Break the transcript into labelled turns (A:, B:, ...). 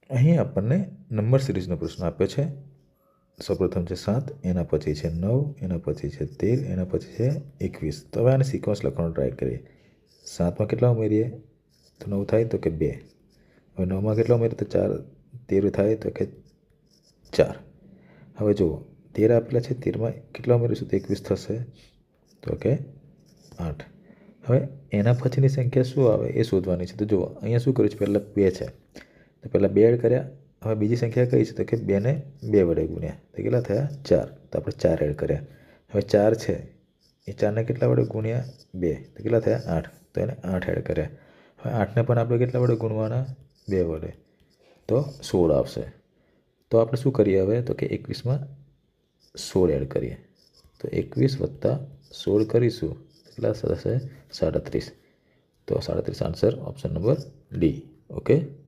A: અહીં આપણને નંબર સિરીઝનો પ્રશ્ન આપ્યો છે. સૌપ્રથમ છે 7, એના પછી છે 9, એના પછી છે 13, એના પછી છે 21. તો હવે આને સિક્વન્સ લખવાનો ટ્રાય કરીએ. 7માં કેટલા ઉમેરીએ તો 9 થાય તો કે 2. હવે 9માં કેટલા ઉમેરીએ તો 4. 13 થાય તો કે 4. હવે જુઓ 13 આપેલા છે, 13માં કેટલા ઉમેરીશું તો 21 થશે તો કે 8. હવે એના પછીની સંખ્યા શું આવે એ શોધવાની છે. તો જુઓ અહીંયા શું કર્યું છે, પહેલાં 2 છે તો પહેલાં 2 એડ કર્યા. હવે બીજી સંખ્યા કઈ છે તો કે 2 ને 2 વડે ગુણ્યા તો કેટલા થયા 4. તો આપણે 4 એડ કર્યા. હવે 4 છે એ 4ને કેટલા વડે ગુણ્યા 2 તો કેટલા થયા 8. તો એને 8 એડ કર્યા. હવે 8ને પણ આપણે કેટલા વડે ગુણવાના 2 વડે તો 16 આવશે. તો આપણે શું કરીએ હવે તો કે 21માં 16 એડ કરીએ. તો 21 + 16 કરીશું કેટલા થશે 37. તો 37 answer option number D. Okay.